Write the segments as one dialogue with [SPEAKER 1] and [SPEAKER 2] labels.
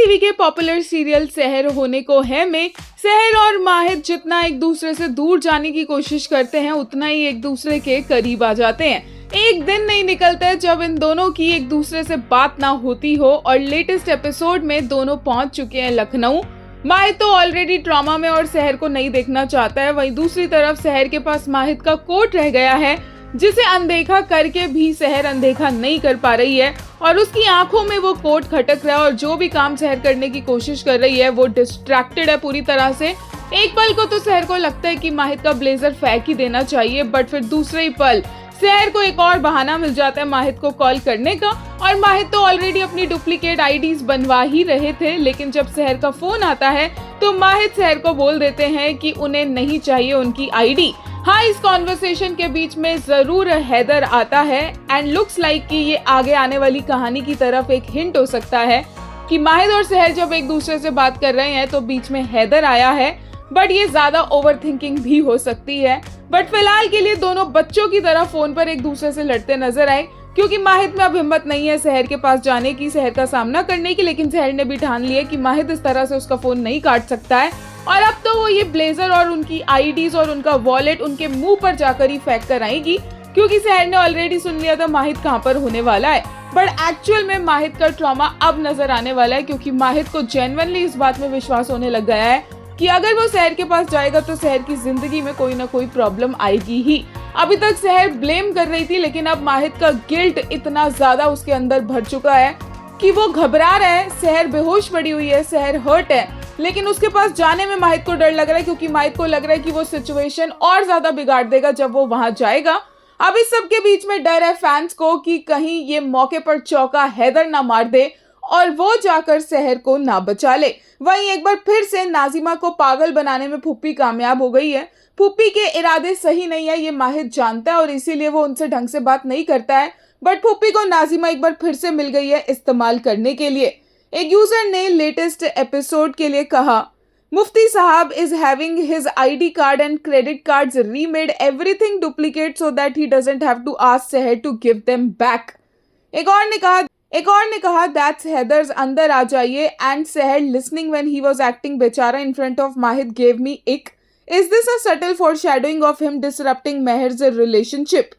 [SPEAKER 1] TV के popular serial सहर होने को है में सहर और माहिद जितना एक दूसरे से दूर जाने की कोशिश करते हैं उतना ही एक दूसरे के करीब आ जाते हैं। एक दिन नहीं निकलता है जब इन दोनों की एक दूसरे से बात ना होती हो और लेटेस्ट एपिसोड में दोनों पहुंच चुके हैं लखनऊ। माहिद तो ऑलरेडी ट्रॉमा में और सहर को नहीं देखना चाहता है, वहीं दूसरी तरफ सहर के पास माहिद का कोट रह गया है जिसे अनदेखा करके भी सहर अनदेखा नहीं कर पा रही है और उसकी आंखों में वो कोट खटक रहा है और जो भी काम सहर करने की कोशिश कर रही है वो डिस्ट्रैक्टेड है पूरी तरह से। एक पल को तो सहर को लगता है कि माहिद का ब्लेजर फेंक ही देना चाहिए, बट फिर दूसरे ही पल सहर को एक और बहाना मिल जाता है माहिद को कॉल करने का और माहिद तो ऑलरेडी अपनी डुप्लीकेट आईडीज बनवा ही रहे थे, लेकिन जब सहर का फोन आता है तो माहिद सहर को बोल देते हैं कि उन्हें नहीं चाहिए उनकी आईडी। हाँ, इस कॉन्वर्सेशन के बीच में जरूर हैदर आता है एंड लुक्स लाइक कि ये आगे आने वाली कहानी की तरफ एक हिंट हो सकता है कि माहिद और सहर जब एक दूसरे से बात कर रहे हैं तो बीच में हैदर आया है, बट ये ज्यादा ओवरथिंकिंग भी हो सकती है। बट फिलहाल के लिए दोनों बच्चों की तरह फोन पर एक दूसरे से लड़ते नजर आए क्योंकि माहिद में अब हिम्मत नहीं है सहर के पास जाने की, सहर का सामना करने की, लेकिन सहर ने भी ठान लिया कि माहिद इस तरह से उसका फोन नहीं काट सकता है और अब तो वो ये ब्लेजर और उनकी आईडीज और उनका वॉलेट उनके मुंह पर जाकर ही फेंक कर आएगी क्योंकि सहर ने ऑलरेडी सुन लिया था माहिद कहाँ पर होने वाला है। बट एक्चुअल में माहिद का ट्रॉमा अब नजर आने वाला है क्योंकि माहिद को जेन्युइनली इस बात में विश्वास होने लग गया है कि अगर वो सहर के पास जाएगा तो सहर की जिंदगी में कोई ना कोई प्रॉब्लम आएगी ही। अभी तक सहर ब्लेम कर रही थी, लेकिन अब माहिद का गिल्ट इतना ज्यादा उसके अंदर भर चुका है कि वो घबरा रहा है। सहर बेहोश पड़ी हुई है, सहर हर्ट है, लेकिन उसके पास जाने में माहिद को डर लग रहा है क्योंकि माहिद को लग रहा है कि वो सिचुएशन और ज्यादा बिगाड़ देगा जब वो वहां जाएगा। अब इस सब के बीच में डर है फैंस को कि कहीं ये मौके पर चौका हैदर ना मार दे और वो जाकर सहर को ना बचा ले। वहीं एक बार फिर से नाजिमा को पागल बनाने में फूफी कामयाब हो गई है। फूफी के इरादे सही नहीं है ये माहिद जानता है और इसीलिए वो उनसे ढंग से बात नहीं करता है, बट फूफी को नाजिमा एक बार फिर से मिल गई है इस्तेमाल करने के लिए। एक यूजर ने लेटेस्ट एपिसोड के लिए कहा, Mufti Sahab is having his ID card and credit cards remade everything duplicate so that he doesn't have to ask Sehar to give them back. एक और ने कहा दैट्स हैदर्स, अंदर आ जाइए। And Sehar listening when he was acting बेचारा in front of Mahid gave me ick. Is this a subtle foreshadowing of him disrupting Meher's relationship?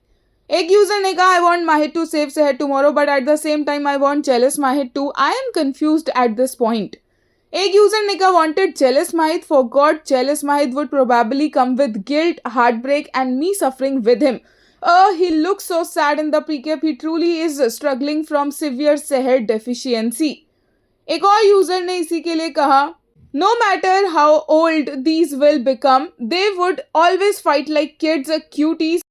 [SPEAKER 1] एक user ने कहा, I want Mahid to save Sehar tomorrow but at the same time I want jealous Mahid too. I am confused at this point. एक user ने कहा, wanted jealous Mahid, for God jealous Mahid would probably come with guilt, heartbreak and me suffering with him. He looks so sad in the precap. He truly is struggling from severe seher deficiency. एक और user ने इसी के लिए कहा, No matter how old these will become, they would always fight like kids, cuties.